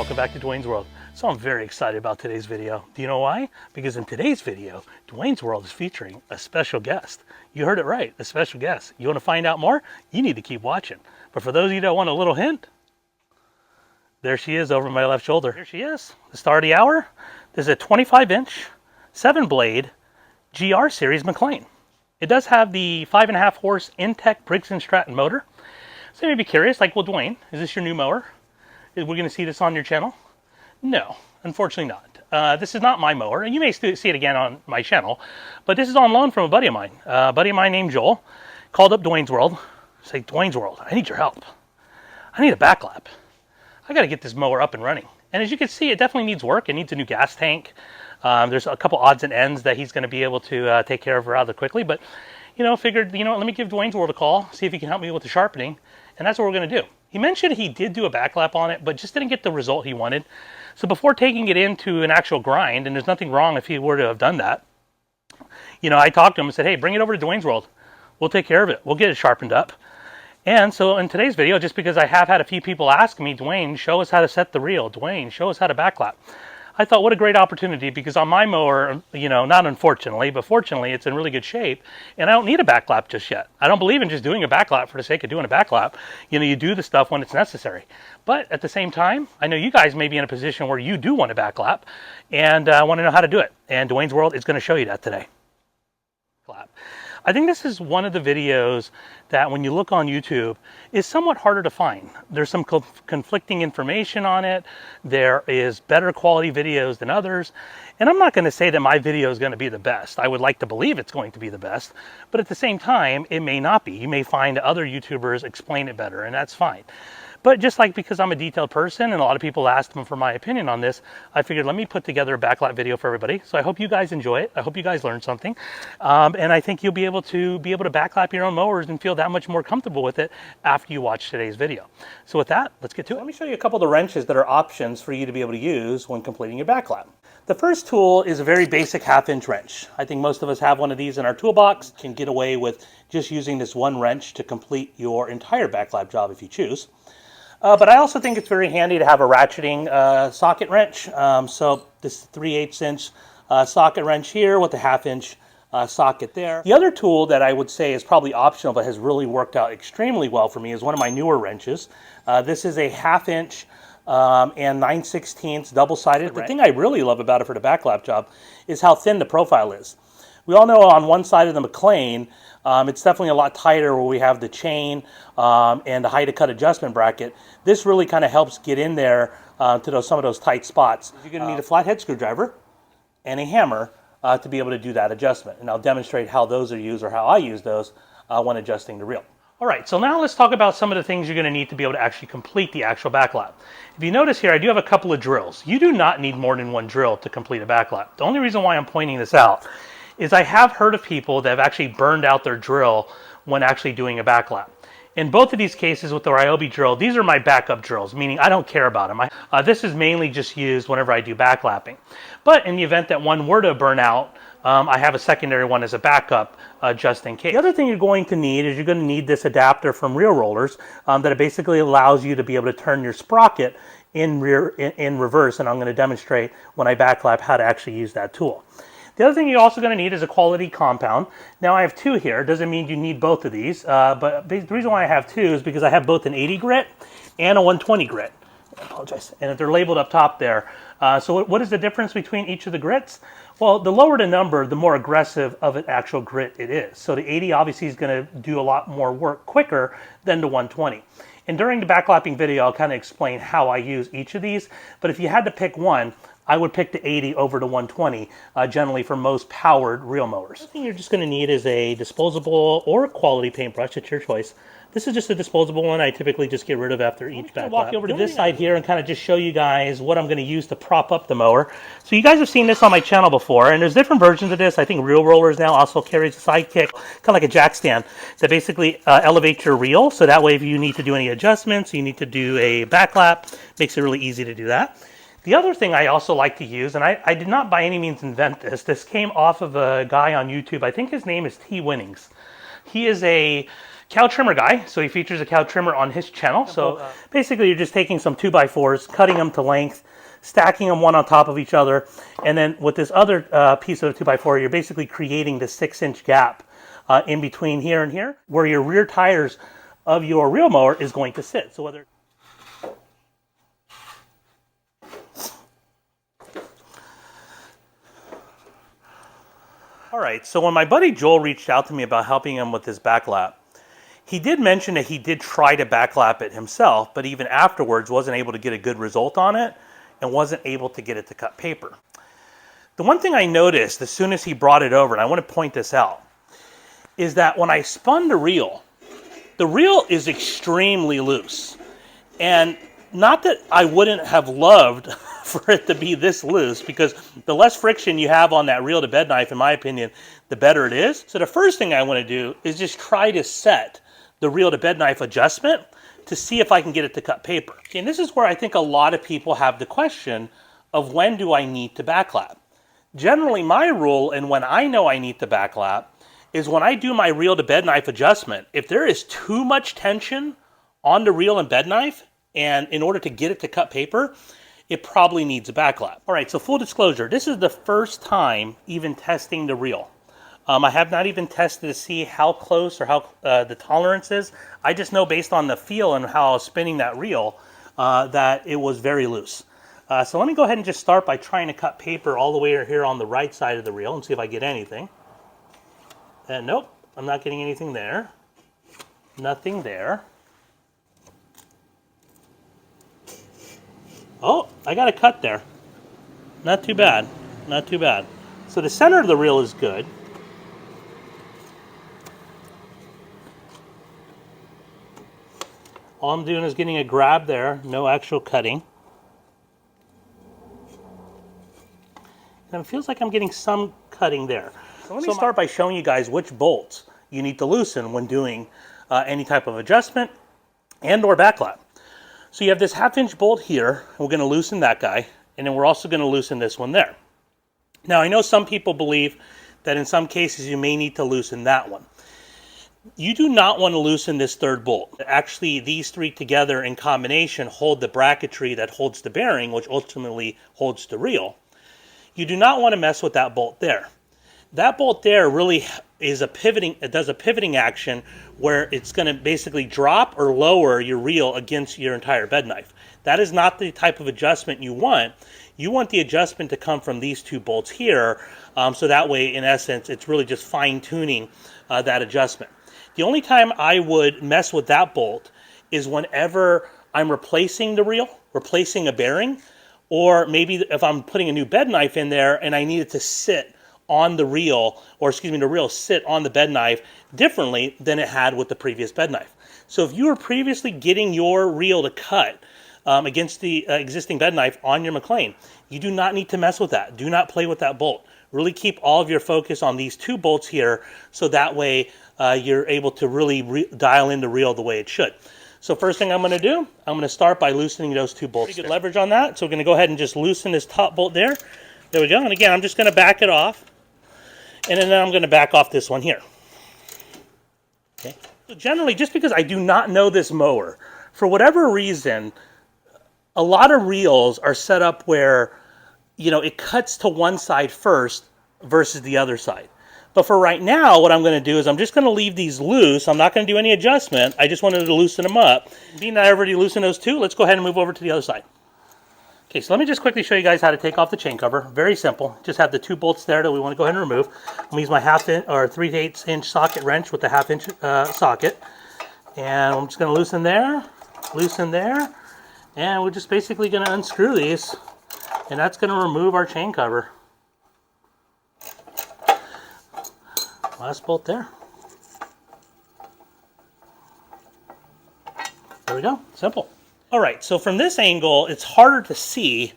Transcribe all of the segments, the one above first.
welcome back to Dwayne's World. So I'm very excited about today's video. Do you know why? Because in today's video, Dwayne's World is featuring a special guest. You heard it right, a special guest. You want to find out more? You need to keep watching. But for those of you that want a little hint, there she is over my left shoulder. Here she is, the star of the hour. This is a 25-inch, 7-blade GR series Mclane. It does have the 5.5 horse intex Briggs Stratton motor. So you may be curious, like, well, Dwayne, is this your new mower? We're going to see this on your channel? No, unfortunately not. This is not my mower, and you may see it again on my channel, but this is on loan from a buddy of mine. A buddy of mine named Joel called up Dwayne's World, said, Dwayne's World, I need your help. I need a backlap. I got to get this mower up and running. And as you can see, it definitely needs work. It needs a new gas tank. There's a couple odds and ends that he's going to be able to take care of rather quickly, but figured, let me give Dwayne's World a call, see if he can help me with the sharpening, and that's what we're going to do. He mentioned he did do a backlap on it, but just didn't get the result he wanted. So before taking it into an actual grind, and there's nothing wrong if he were to have done that, I talked to him and said, hey, bring it over to Dwayne's World. We'll take care of it. We'll get it sharpened up. And so in today's video, just because I have had a few people ask me, Dwayne, show us how to set the reel. Dwayne, show us how to backlap. I thought, what a great opportunity, because on my mower, not unfortunately, but fortunately, it's in really good shape, and I don't need a backlap just yet. I don't believe in just doing a backlap for the sake of doing a backlap. You do the stuff when it's necessary. But at the same time, I know you guys may be in a position where you do want a backlap, and want to know how to do it. And Dwayne's World is going to show you that today. I think this is one of the videos that when you look on YouTube is somewhat harder to find. There's some conflicting information on it. There is better quality videos than others. And I'm not going to say that my video is going to be the best. I would like to believe it's going to be the best, but at the same time, it may not be. You may find other YouTubers explain it better, and that's fine. But just like because I'm a detailed person and a lot of people asked me for my opinion on this, I figured let me put together a backlap video for everybody. So I hope you guys enjoy it. I hope you guys learned something. And I think you'll be able to backlap your own mowers and feel that much more comfortable with it after you watch today's video. So with that, let's get to it. Let me show you a couple of the wrenches that are options for you to be able to use when completing your backlap. The first tool is a very basic 1/2-inch wrench. I think most of us have one of these in our toolbox. Can get away with just using this one wrench to complete your entire backlap job if you choose. But I also think it's very handy to have a ratcheting socket wrench. So this 3/8-inch socket wrench here with a 1/2-inch socket there. The other tool that I would say is probably optional but has really worked out extremely well for me is one of my newer wrenches. This is a 1/2-inch and 9/16 double-sided. The thing I really love about it for the backlap job is how thin the profile is. We all know on one side of the Mclane, it's definitely a lot tighter where we have the chain and the height of cut adjustment bracket. This really kind of helps get in there to some of those tight spots. You're going to need a flathead screwdriver and a hammer to be able to do that adjustment. And I'll demonstrate how those are used or how I use those when adjusting the reel. All right, so now let's talk about some of the things you're going to need to be able to actually complete the actual backlap. If you notice here, I do have a couple of drills. You do not need more than one drill to complete a backlap. The only reason why I'm pointing this out is I have heard of people that have actually burned out their drill when actually doing a backlap. In both of these cases with the Ryobi drill, these are my backup drills, meaning I don't care about them. This is mainly just used whenever I do backlapping. But in the event that one were to burn out, I have a secondary one as a backup just in case. The other thing you're going to need is you're going to need this adapter from Reel Rollers that basically allows you to be able to turn your sprocket in reverse, and I'm going to demonstrate when I backlap how to actually use that tool. The other thing you're also going to need is a quality compound. Now I have two here. Doesn't mean you need both of these, but the reason why I have two is because I have both an 80 grit and a 120 grit. I apologize. And they're labeled up top there. So what is the difference between each of the grits? Well, the lower the number, the more aggressive of an actual grit it is. So the 80 obviously is going to do a lot more work quicker than the 120. And during the backlapping video, I'll kind of explain how I use each of these. But if you had to pick one, I would pick the 80 over the 120 generally for most powered reel mowers. The thing you're just going to need is a disposable or a quality paintbrush. It's your choice. This is just a disposable one I typically just get rid of after each backlap. I'll walk over to this side here and kind of just show you guys what I'm going to use to prop up the mower. So you guys have seen this on my channel before, and there's different versions of this. I think Reel Rollers now also carries a sidekick, kind of like a jack stand, that basically elevates your reel. So that way if you need to do any adjustments, you need to do a backlap, makes it really easy to do that. The other thing I also like to use, and I did not by any means invent this. This came off of a guy on YouTube. I think his name is T. Winnings. He is a cow trimmer guy, so he features a cow trimmer on his channel. So basically you're just taking some 2x4s, cutting them to length, stacking them one on top of each other, and then with this other piece of a 2x4, you're basically creating the 6-inch gap in between here and here, where your rear tires of your reel mower is going to sit. So whether all right, so when my buddy Joel reached out to me about helping him with his backlap, he did mention that he did try to backlap it himself, but even afterwards wasn't able to get a good result on it and wasn't able to get it to cut paper. The one thing I noticed as soon as he brought it over, and I want to point this out, is that when I spun the reel is extremely loose. And not that I wouldn't have loved for it to be this loose, because the less friction you have on that reel to bed knife, in my opinion, the better it is. So the first thing I want to do is just try to set the reel to bed knife adjustment to see if I can get it to cut paper. Okay, and this is where I think a lot of people have the question of when do I need to backlap. Generally, my rule, and when I know I need to backlap, is when I do my reel to bed knife adjustment. If there is too much tension on the reel and bed knife, and in order to get it to cut paper, it probably needs a backlap. All right, so full disclosure, this is the first time even testing the reel. I have not even tested to see how close or how the tolerance is. I just know based on the feel and how I was spinning that reel that it was very loose. So let me go ahead and just start by trying to cut paper all the way here on the right side of the reel and see if I get anything. And nope, I'm not getting anything there. Nothing there. Oh, I got a cut there. Not too bad, not too bad. So the center of the reel is good. All I'm doing is getting a grab there, no actual cutting. And it feels like I'm getting some cutting there. So let me start by showing you guys which bolts you need to loosen when doing any type of adjustment and or backlap. So you have this 1/2-inch bolt here, and we're going to loosen that guy, and then we're also going to loosen this one there. Now I know some people believe that in some cases you may need to loosen that one. You do not want to loosen this 3rd bolt. Actually, these 3 together in combination hold the bracketry that holds the bearing, which ultimately holds the reel. You do not want to mess with that bolt there. That bolt there really is it does a pivoting action where it's going to basically drop or lower your reel against your entire bed knife. That is not the type of adjustment you want. You want the adjustment to come from these 2 bolts here, so that way, in essence, it's really just fine-tuning that adjustment. The only time I would mess with that bolt is whenever I'm replacing the reel, replacing a bearing, or maybe if I'm putting a new bed knife in there and I need it to sit on the reel, or excuse me, the reel sit on the bed knife differently than it had with the previous bed knife. So if you were previously getting your reel to cut against the existing bed knife on your Mclane, you do not need to mess with that. Do not play with that bolt. Really keep all of your focus on these 2 bolts here, so that way you're able to really dial in the reel the way it should. So first thing I'm going to do, I'm going to start by loosening those 2 bolts. Pretty good leverage on that, so we're going to go ahead and just loosen this top bolt there. There we go, and again, I'm just going to back it off, and then I'm going to back off this one here. Okay. So generally, just because I do not know this mower, for whatever reason, a lot of reels are set up where, you know, it cuts to one side first versus the other side. But for right now, what I'm going to do is I'm just going to leave these loose. I'm not going to do any adjustment. I just wanted to loosen them up. Being that I already loosened those 2, let's go ahead and move over to the other side. Okay, so let me just quickly show you guys how to take off the chain cover. Very simple. Just have the 2 bolts there that we want to go ahead and remove. I'm going to use my 1/2 or 3/8 inch socket wrench with the 1/2 inch socket. And I'm just going to loosen there, and we're just basically going to unscrew these, and that's going to remove our chain cover. Last bolt there. There we go, simple. All right, so from this angle, it's harder to see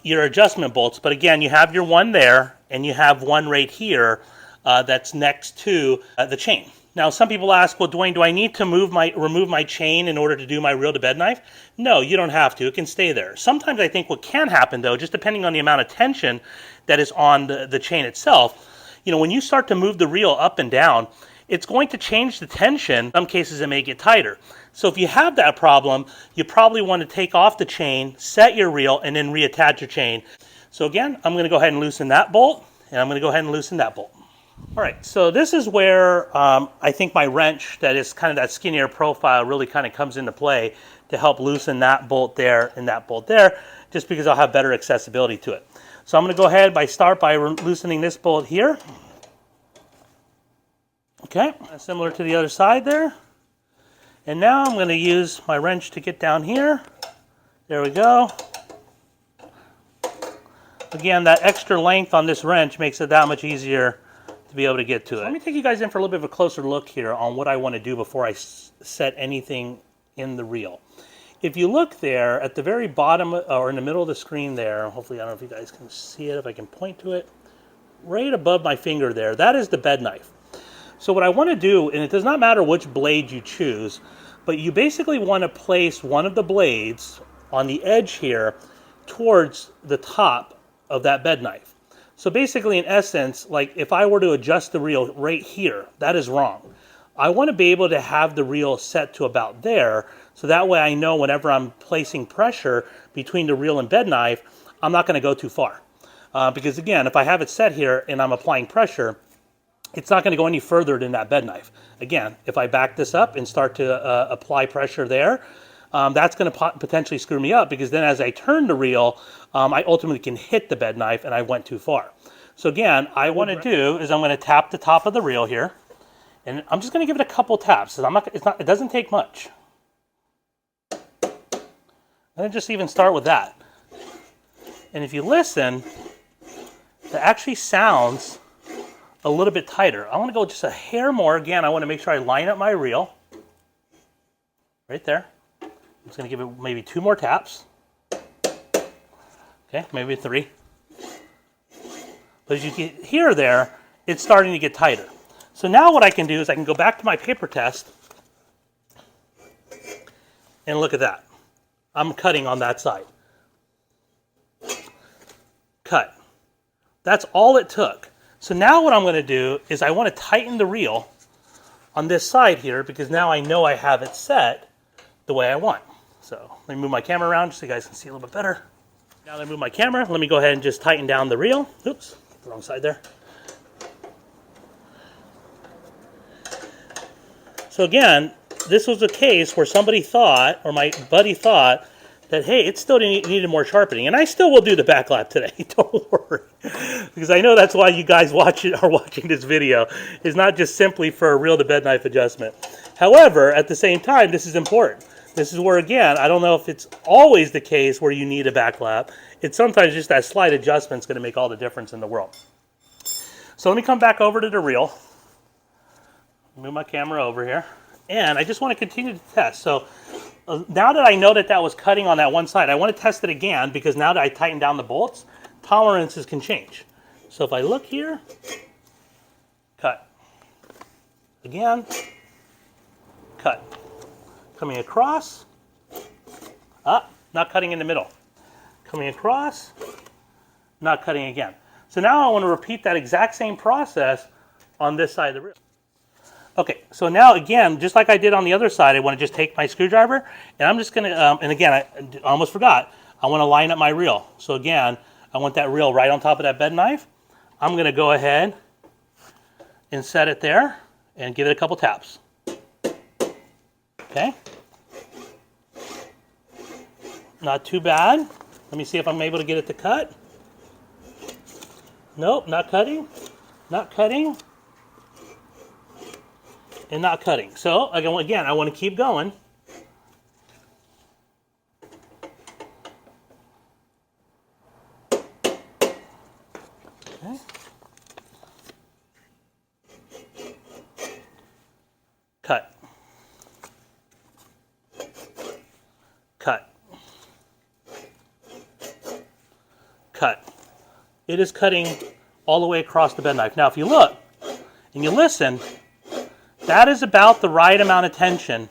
your adjustment bolts, but again, you have your one there, and you have one right here that's next to the chain. Now, some people ask, well, Dwayne, do I need to remove my chain in order to do my reel to bed knife? No, you don't have to. It can stay there. Sometimes I think what can happen, though, just depending on the amount of tension that is on the chain itself, you know, when you start to move the reel up and down, it's going to change the tension. In some cases it may get tighter. So if you have that problem, you probably want to take off the chain, set your reel, and then reattach your chain. So again, I'm going to go ahead and loosen that bolt, and I'm going to go ahead and loosen that bolt. All right, so this is where I think my wrench that is kind of that skinnier profile really kind of comes into play to help loosen that bolt there and that bolt there, just because I'll have better accessibility to it. So I'm going to go ahead start by loosening this bolt here. Okay, similar to the other side there. And now I'm going to use my wrench to get down here. There we go. Again, that extra length on this wrench makes it that much easier to be able to get to it. Let me take you guys in for a little bit of a closer look here on what I want to do before I set anything in the reel. If you look there at the very bottom or in the middle of the screen there, hopefully I don't know if you guys can see it, if I can point to it, right above my finger there, that is the bed knife. So what I want to do, and it does not matter which blade you choose, but you basically want to place one of the blades on the edge here towards the top of that bed knife. So basically, in essence, like if I were to adjust the reel right here, that is wrong. I want to be able to have the reel set to about there, so that way I know whenever I'm placing pressure between the reel and bed knife, I'm not going to go too far. Because again, if I have it set here and I'm applying pressure, it's not going to go any further than that bed knife. Again, if I back this up and start to apply pressure there, that's going to potentially screw me up, because then as I turn the reel, I ultimately can hit the bed knife and I went too far. So again, I want to do is I'm going to tap the top of the reel here, and I'm just going to give it a couple taps. It doesn't take much. And just even start with that. And if you listen, it actually sounds a little bit tighter. I want to go just a hair more. Again, I want to make sure I line up my reel. Right there. I'm just going to give it maybe 2 more taps. Okay, maybe 3. But as you can hear there, it's starting to get tighter. So now what I can do is I can go back to my paper test and look at that. I'm cutting on that side. Cut. That's all it took. So now what I'm going to do is I want to tighten the reel on this side here, because now I know I have it set the way I want. So let me move my camera around just so you guys can see a little bit better. Now that I move my camera, let me go ahead and just tighten down the reel. Oops, the wrong side there. So again, this was a case where somebody thought, or my buddy thought, that, hey, it still needed more sharpening. And I still will do the backlap today, don't worry. Because I know that's why you guys are watching this video, is not just simply for a reel to bed knife adjustment. However, at the same time, this is important. This is where, again, I don't know if it's always the case where you need a backlap. It's sometimes just that slight adjustment is going to make all the difference in the world. So let me come back over to the reel. Move my camera over here. And I just want to continue to test. So now that I know that that was cutting on that one side, I want to test it again, because now that I tighten down the bolts, tolerances can change. So if I look here, cut. Again, cut. Coming across, not cutting in the middle. Coming across, not cutting again. So now I want to repeat that exact same process on this side of the reel. Okay, so now again, just like I did on the other side, I want to just take my screwdriver, and I'm just going to, and again, I almost forgot, I want to line up my reel. So again, I want that reel right on top of that bed knife. I'm going to go ahead and set it there and give it a couple taps. Okay. Not too bad. Let me see if I'm able to get it to cut. Nope, not cutting. Not cutting. And not cutting. So, again, I want to keep going. Okay. Cut. Cut. Cut. It is cutting all the way across the bed knife. Now, if you look and you listen, that is about the right amount of tension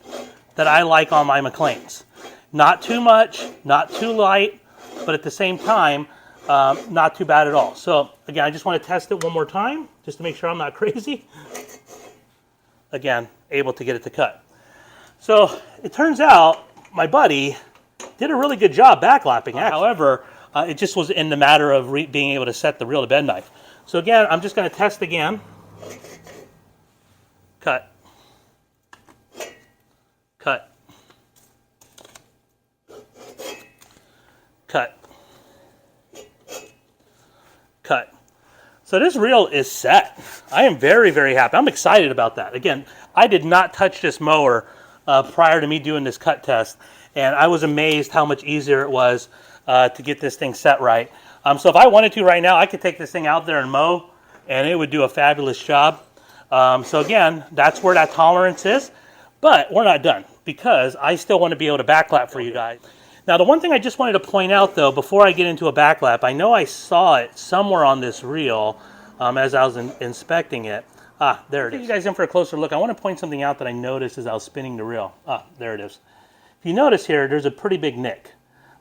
that I like on my Mclanes. Not too much, not too light, but at the same time, not too bad at all. So again, I just want to test it one more time, just to make sure I'm not crazy. again, able to get it to cut. So it turns out my buddy did a really good job backlapping. However, it just was in the matter of being able to set the reel to bed knife. So again, I'm just going to test again. Cut. Cut. Cut. Cut. So this reel is set. I am very, very happy. I'm excited about that. Again, I did not touch this mower prior to me doing this cut test, and I was amazed how much easier it was to get this thing set right. So if I wanted to right now, I could take this thing out there and mow, and it would do a fabulous job. So again, that's where that tolerance is, but we're not done because I still want to be able to backlap for you guys. Now, the one thing I just wanted to point out, though, before I get into a backlap, I know I saw it somewhere on this reel as I was inspecting it. Ah, there it is. Take you guys in for a closer look. I want to point something out that I noticed as I was spinning the reel. Ah, there it is. If you notice here, there's a pretty big nick.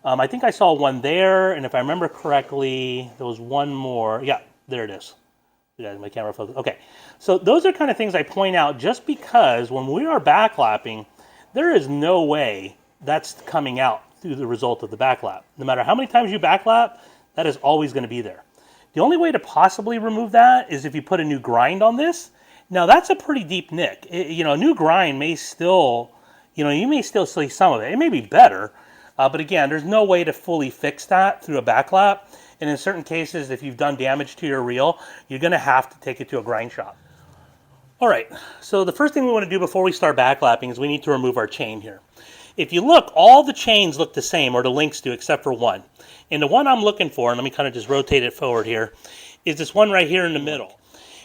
I think I saw one there, and if I remember correctly, there was one more. Yeah, there it is. My camera focus. Okay, so those are kind of things I point out just because when we are backlapping, there is no way that's coming out through the result of the backlap. No matter how many times you backlap, that is always going to be there. The only way to possibly remove that is if you put a new grind on this. Now that's a pretty deep nick. A new grind may still, you may still see some of it. It may be better, but again, there's no way to fully fix that through a backlap. And in certain cases, if you've done damage to your reel, you're going to have to take it to a grind shop. All right, so the first thing we want to do before we start backlapping is we need to remove our chain here. If you look, all the chains look the same, or the links do, except for one. And the one I'm looking for, and let me kind of just rotate it forward here, is this one right here in the middle.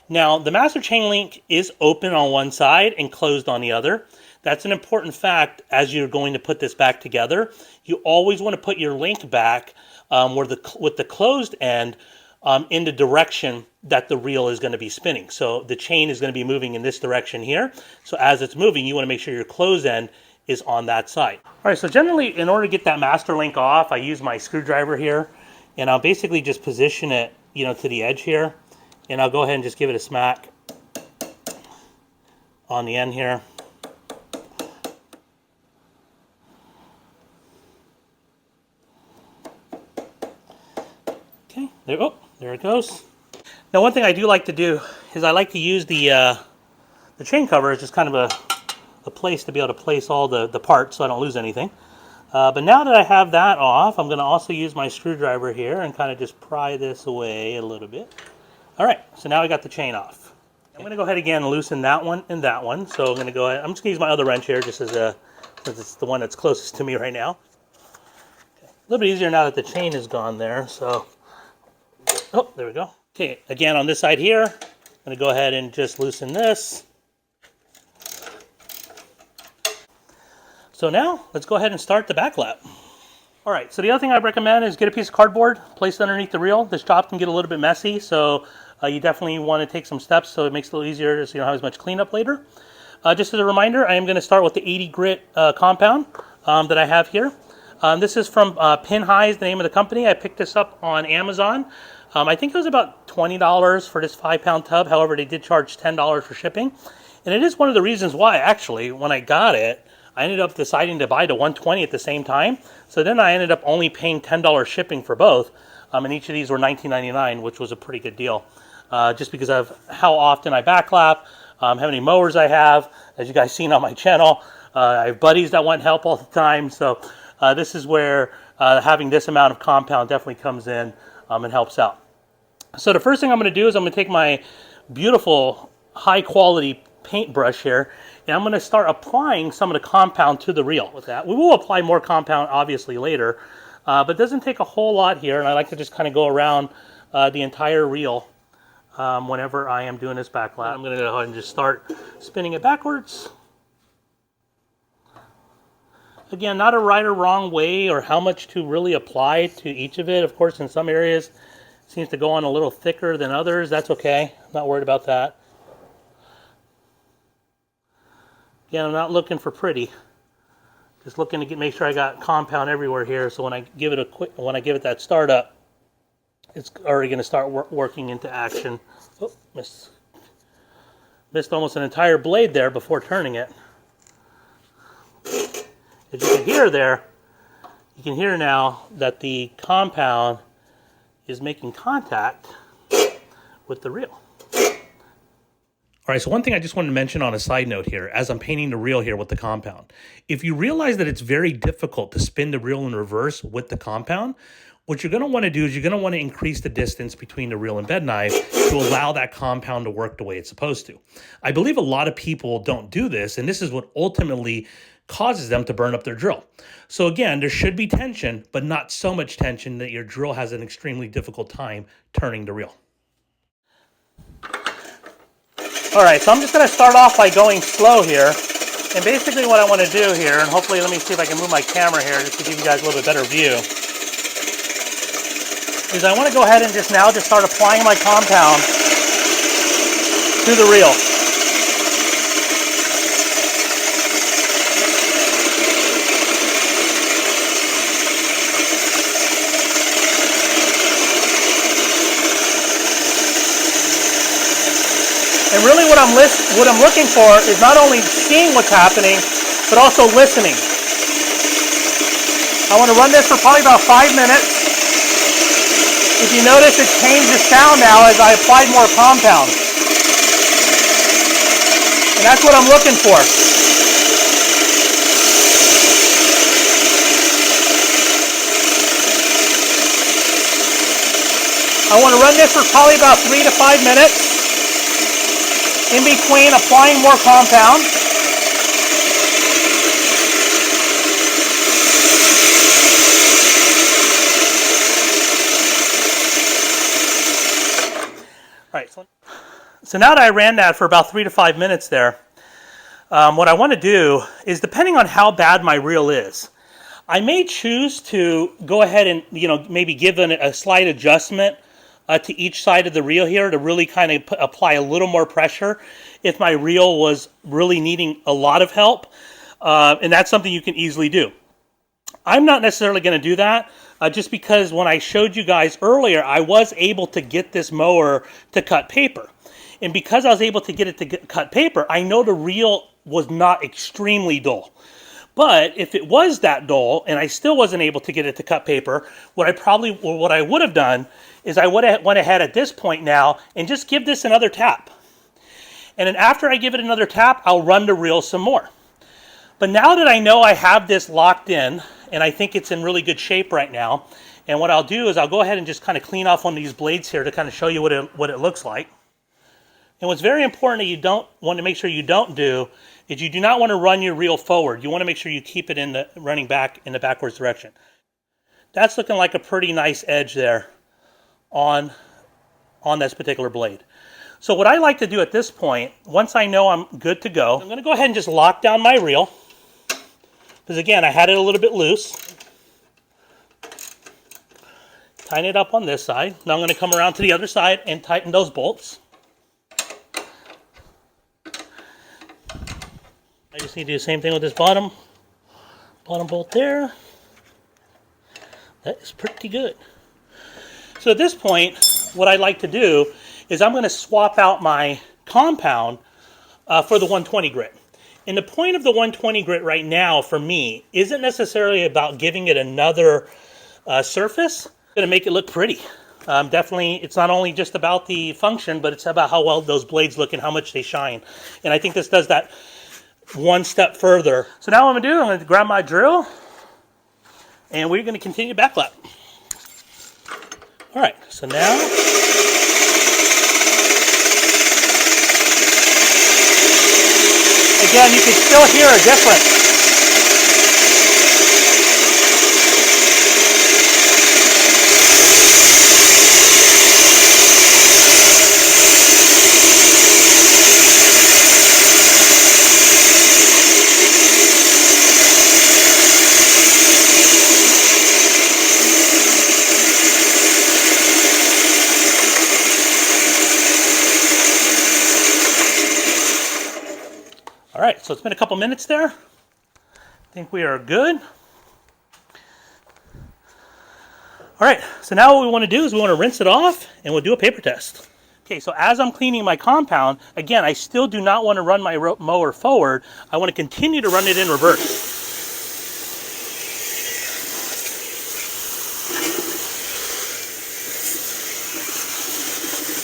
Now, the master chain link is open on one side and closed on the other. That's an important fact as you're going to put this back together. You always want to put your link back with the closed end in the direction that the reel is going to be spinning. So the chain is going to be moving in this direction here. So as it's moving, you want to make sure your closed end is on that side. All right, so generally in order to get that master link off, I use my screwdriver here, and I'll basically just position it, to the edge here, and I'll go ahead and just give it a smack on the end here. Okay, there it goes. Now, one thing I do like to do is I like to use the chain cover as just kind of a place to be able to place all the parts so I don't lose anything. But now that I have that off, I'm going to also use my screwdriver here and kind of just pry this away a little bit. All right, so now I got the chain off. I'm going to go ahead again and loosen that one and that one. So I'm going to go ahead, I'm just going to use my other wrench here just as since it's the one that's closest to me right now. Okay. A little bit easier now that the chain is gone there. So, oh, there we go. Okay, again on this side here, I'm going to go ahead and just loosen this. So now, let's go ahead and start the backlap. All right, so the other thing I'd recommend is get a piece of cardboard, place it underneath the reel. This job can get a little bit messy, so you definitely want to take some steps so it makes it a little easier so you don't have as much cleanup later. Just as a reminder, I am going to start with the 80 grit compound that I have here. This is from Pinhigh, is the name of the company. I picked this up on Amazon. I think it was about $20 for this 5-pound tub. However, they did charge $10 for shipping. And it is one of the reasons why, actually, when I got it, I ended up deciding to buy the 120 at the same time. So then I ended up only paying $10 shipping for both. And each of these were $19.99, which was a pretty good deal. Just because of how often I backlap, how many mowers I have. As you guys seen on my channel, I have buddies that want help all the time. So this is where having this amount of compound definitely comes in and helps out. So the first thing I'm going to do is I'm going to take my beautiful high quality paintbrush here, and I'm going to start applying some of the compound to the reel with that. We will apply more compound obviously later, but it doesn't take a whole lot here, and I like to just kind of go around the entire reel whenever I am doing this backlap. I'm going to go ahead and just start spinning it backwards. Again, not a right or wrong way or how much to really apply to each of it. Of course, in some areas it seems to go on a little thicker than others. That's okay. I'm not worried about that. Again, I'm not looking for pretty. Just looking to make sure I got compound everywhere here. So when I give it that start up, it's already going to start working into action. Oh, missed. Missed almost an entire blade there before turning it. As you can hear there, you can hear now that the compound is making contact with the reel. All right, so one thing I just wanted to mention on a side note here, as I'm painting the reel here with the compound. If you realize that it's very difficult to spin the reel in reverse with the compound, what you're going to want to do is you're going to want to increase the distance between the reel and bed knife to allow that compound to work the way it's supposed to. I believe a lot of people don't do this, and this is what ultimately causes them to burn up their drill. So again, there should be tension, but not so much tension that your drill has an extremely difficult time turning the reel. All right, so I'm just going to start off by going slow here. And basically what I want to do here, and hopefully let me see if I can move my camera here just to give you guys a little bit better view, is I want to go ahead and just start applying my compound to the reel. And really what I'm looking for is not only seeing what's happening, but also listening. I want to run this for probably about 5 minutes. If you notice, it changed the sound now as I applied more compound. And that's what I'm looking for. I want to run this for probably about 3 to 5 minutes. In between applying more compound. All right, so now that I ran that for about 3 to 5 minutes there, what I want to do is, depending on how bad my reel is, I may choose to go ahead and maybe give a slight adjustment to each side of the reel here to really kind of apply a little more pressure if my reel was really needing a lot of help. And that's something you can easily do. I'm not necessarily going to do that just because when I showed you guys earlier, I was able to get this mower to cut paper. And because I was able to get it to cut paper, I know the reel was not extremely dull. But if it was that dull and I still wasn't able to get it to cut paper, what I would have done is I would have went ahead at this point now and just give this another tap. And then after I give it another tap, I'll run the reel some more. But now that I know I have this locked in, and I think it's in really good shape right now, and what I'll do is I'll go ahead and just kind of clean off one of these blades here to kind of show you what it looks like. And what's very important that you don't want to make sure you don't do is you do not want to run your reel forward. You want to make sure you keep it running back in the backwards direction. That's looking like a pretty nice edge there on this particular blade. So what I like to do at this point, once I know I'm good to go, I'm going to go ahead and just lock down my reel. Because again, I had it a little bit loose. Tighten it up on this side. Now I'm going to come around to the other side and tighten those bolts. I just need to do the same thing with this bottom bolt there. That is pretty good. So at this point, what I like to do is I'm going to swap out my compound for the 120 grit. And the point of the 120 grit right now for me isn't necessarily about giving it another surface. It's going to make it look pretty. Definitely, it's not only just about the function, but it's about how well those blades look and how much they shine. And I think this does that one step further. So now what I'm going to do, I'm going to grab my drill and we're going to continue backlap. All right, so now again, you can still hear a difference. All right, so it's been a couple minutes there. I think we are good. All right, so now what we want to do is we want to rinse it off and we'll do a paper test. Okay, so as I'm cleaning my compound, again, I still do not want to run my mower forward. I want to continue to run it in reverse.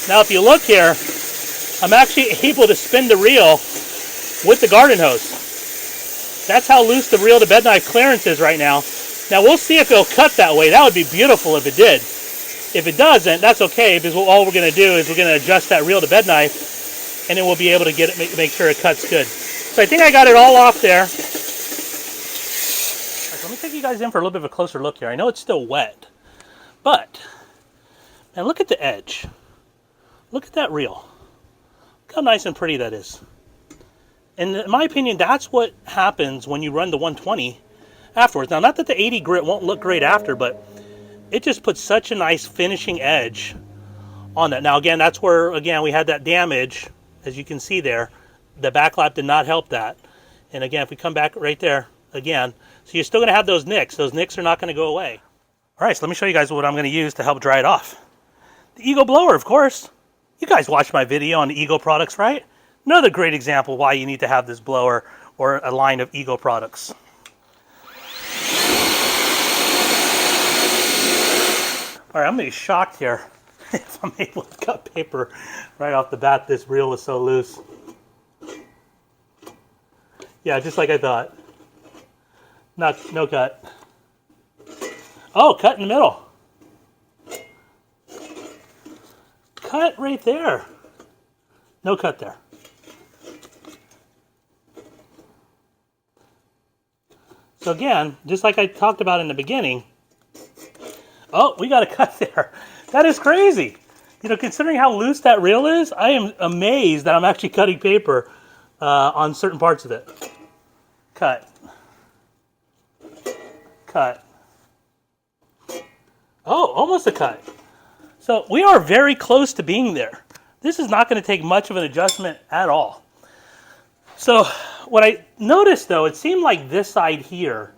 Now, if you look here, I'm actually able to spin the reel with the garden hose. That's how loose the reel to bed knife clearance is right now. Now, we'll see if it'll cut that way. That would be beautiful if it did. If it doesn't, that's okay, because all we're going to do is we're going to adjust that reel to bed knife, and then we'll be able to get it, make sure it cuts good. So I think I got it all off there. All right, so let me take you guys in for a little bit of a closer look here. I know it's still wet, but man, look at the edge. Look at that reel. Look how nice and pretty that is. And in my opinion, that's what happens when you run the 120 afterwards. Now, not that the 80 grit won't look great after, but it just puts such a nice finishing edge on that. Now, again, that's where, again, we had that damage, as you can see there. The backlap did not help that. And again, if we come back right there, again, so you're still going to have those nicks. Those nicks are not going to go away. All right, so let me show you guys what I'm going to use to help dry it off. The Eagle blower, of course. You guys watched my video on the Eagle products, right? Another great example why you need to have this blower or a line of Eagle products. All right, I'm going to be shocked here if I'm able to cut paper right off the bat. This reel was so loose. Yeah, just like I thought. No cut. Oh, cut in the middle. Cut right there. No cut there. So again, just like I talked about in the beginning, oh, we got a cut there. That is crazy. You know, considering how loose that reel is, I am amazed that I'm actually cutting paper on certain parts of it. Cut. Cut. Oh, almost a cut. So we are very close to being there. This is not going to take much of an adjustment at all. So what I noticed, though, it seemed like this side here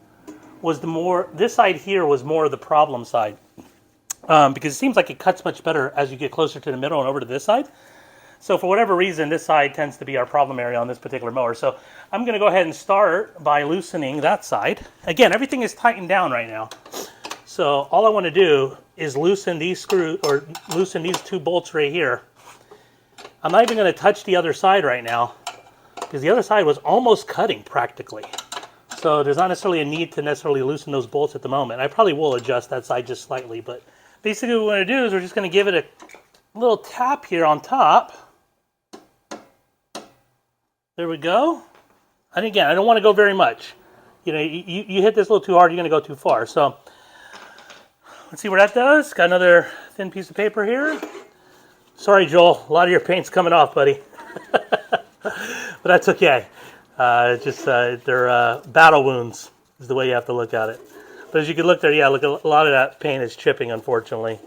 was more of the problem side. Because it seems like it cuts much better as you get closer to the middle and over to this side. So for whatever reason, this side tends to be our problem area on this particular mower. So I'm going to go ahead and start by loosening that side. Again, everything is tightened down right now. So all I want to do is loosen these screws, or loosen these two bolts right here. I'm not even going to touch the other side right now, because the other side was almost cutting practically. So there's not necessarily a need to necessarily loosen those bolts at the moment. I probably will adjust that side just slightly, but basically what we're going to do is we're just going to give it a little tap here on top. There we go. And again, I don't want to go very much. You know, you hit this a little too hard, you're going to go too far. So let's see what that does. Got another thin piece of paper here. Sorry, Joel, a lot of your paint's coming off, buddy. But that's okay. They're battle wounds is the way you have to look at it. But as you can look there, yeah, look, a lot of that paint is chipping, unfortunately.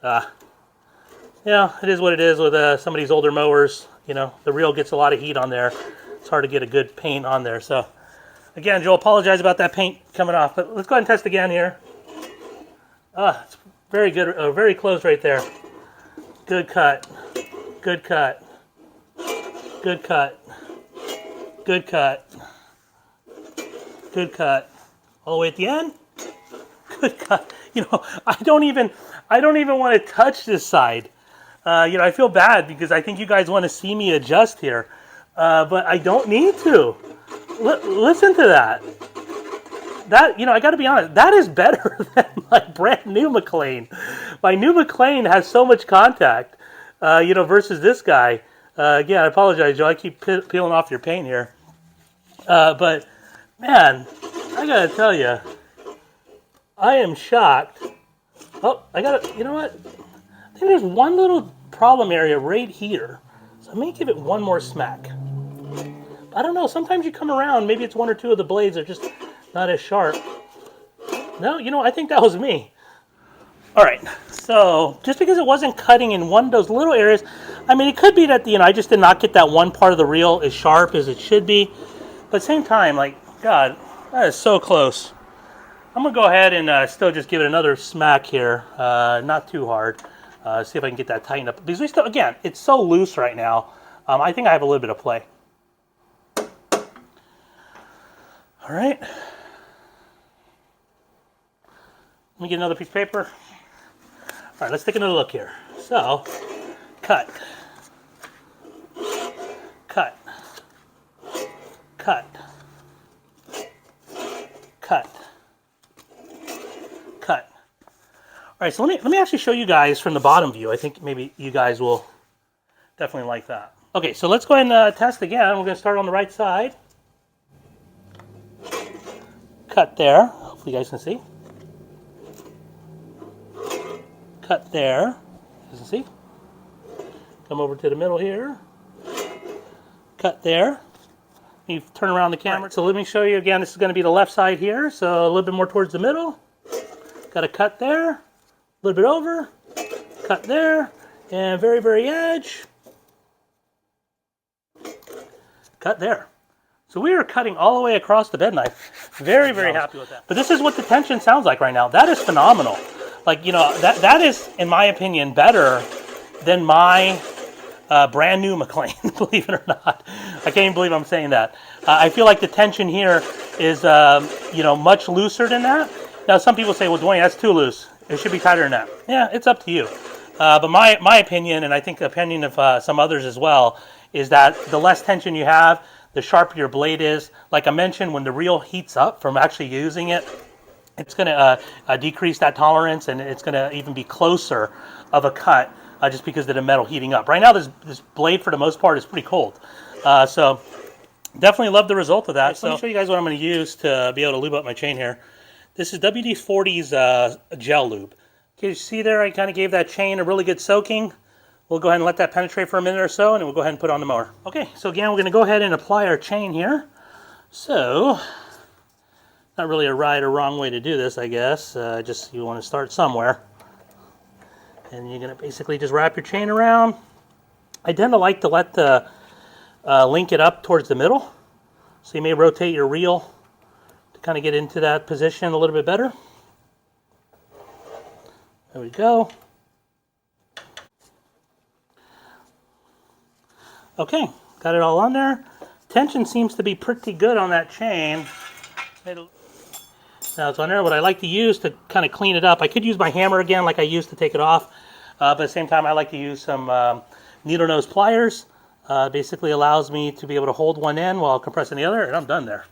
Yeah, it is what it is with some of these older mowers. You know, the reel gets a lot of heat on there. It's hard to get a good paint on there. So, again, Joel, apologize about that paint coming off. But let's go ahead and test again here. It's very good, very close right there. Good cut. Good cut. Good cut. Good cut. Good cut. All the way at the end. Good cut. You know, I don't even want to touch this side. You know, I feel bad because I think you guys want to see me adjust here, but I don't need to. Listen to that. That, you know, I got to be honest, that is better than my brand new Mclane. My new Mclane has so much contact, you know, versus this guy. Again, I apologize, Joe. I keep peeling off your paint here. But, man, I got to tell you, I am shocked. Oh, I got to, you know what? I think there's one little problem area right here. So I may give it one more smack. I don't know. Sometimes you come around, maybe it's one or two of the blades are just not as sharp. No, you know, I think that was me. All right, so just because it wasn't cutting in one of those little areas, I mean, it could be that, you know, I just did not get that one part of the reel as sharp as it should be. But at the same time, like, God, that is so close. I'm going to go ahead and still just give it another smack here. Not too hard. See if I can get that tightened up. Because we still, again, it's so loose right now. I think I have a little bit of play. All right. Let me get another piece of paper. All right, let's take another look here. So, cut, cut, cut, cut, cut. All right, so let me actually show you guys from the bottom view. I think maybe you guys will definitely like that. Okay, so let's go ahead and test again. We're going to start on the right side. Cut there. Hopefully you guys can see. Cut there. You can see. Come over to the middle here. Cut there. You turn around the camera. So let me show you again. This is going to be the left side here. So a little bit more towards the middle. Got a cut there. A little bit over. Cut there. And very, very edge. Cut there. So we are cutting all the way across the bed knife. Very, very happy with that. But this is what the tension sounds like right now. That is phenomenal. Like, you know, that is, in my opinion, better than my brand new Mclane, believe it or not. I can't even believe I'm saying that. I feel like the tension here is, you know, much looser than that. Now, some people say, well, Dwayne, that's too loose. It should be tighter than that. Yeah, it's up to you. But my opinion, and I think the opinion of some others as well, is that the less tension you have, the sharper your blade is. Like I mentioned, when the reel heats up from actually using it, it's going to decrease that tolerance, and it's going to even be closer of a cut just because of the metal heating up. Right now, this blade, for the most part, is pretty cold. So definitely love the result of that. Right, so let me show you guys what I'm going to use to be able to lube up my chain here. This is WD-40's gel lube. Okay, you see there, I kind of gave that chain a really good soaking. We'll go ahead and let that penetrate for a minute or so, and then we'll go ahead and put it on the mower. Okay, so again, we're going to go ahead and apply our chain here. So, not really a right or wrong way to do this, I guess. Just you want to start somewhere. And you're going to basically just wrap your chain around. I tend to like to let the link it up towards the middle. So you may rotate your reel to kind of get into that position a little bit better. There we go. Okay, got it all on there. Tension seems to be pretty good on that chain. Now it's on there. What I like to use to kind of clean it up, I could use my hammer again like I used to take it off, but at the same time I like to use some needle nose pliers. Basically allows me to be able to hold one end while compressing the other, and I'm done there.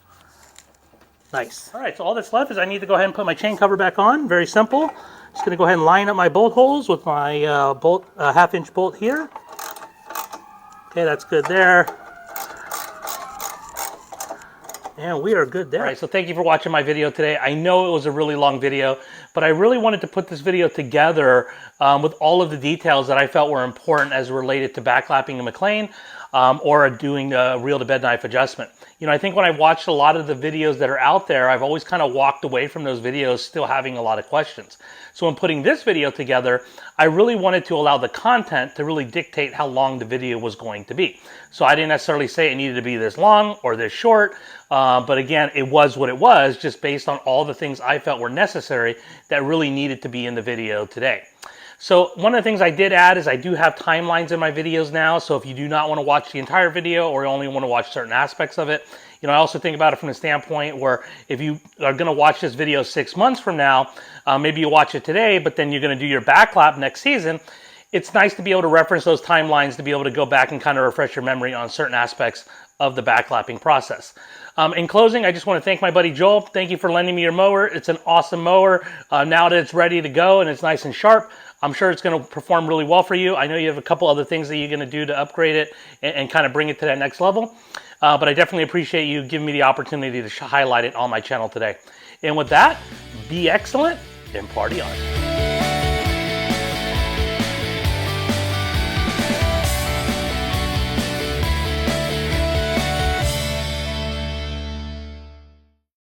Nice. All right, so all that's left is I need to go ahead and put my chain cover back on. Very simple. Just going to go ahead and line up my bolt holes with my half-inch bolt here. Okay, that's good there. And we are good there. All right, so thank you for watching my video today. I know it was a really long video, but I really wanted to put this video together with all of the details that I felt were important as related to backlapping a Mclane or doing a reel to bed knife adjustment. You know, I think when I've watched a lot of the videos that are out there, I've always kind of walked away from those videos still having a lot of questions. So in putting this video together, I really wanted to allow the content to really dictate how long the video was going to be. So I didn't necessarily say it needed to be this long or this short, but again, it was what it was, just based on all the things I felt were necessary that really needed to be in the video today. So one of the things I did add is I do have timelines in my videos now. So if you do not want to watch the entire video or you only want to watch certain aspects of it, you know, I also think about it from the standpoint where if you are going to watch this video 6 months from now, maybe you watch it today, but then you're going to do your backlap next season. It's nice to be able to reference those timelines to be able to go back and kind of refresh your memory on certain aspects of the backlapping process. In closing, I just want to thank my buddy Joel. Thank you for lending me your mower. It's an awesome mower. Now that it's ready to go and it's nice and sharp, I'm sure it's going to perform really well for you. I know you have a couple other things that you're going to do to upgrade it and kind of bring it to that next level. But I definitely appreciate you giving me the opportunity to highlight it on my channel today. And with that, be excellent and party on.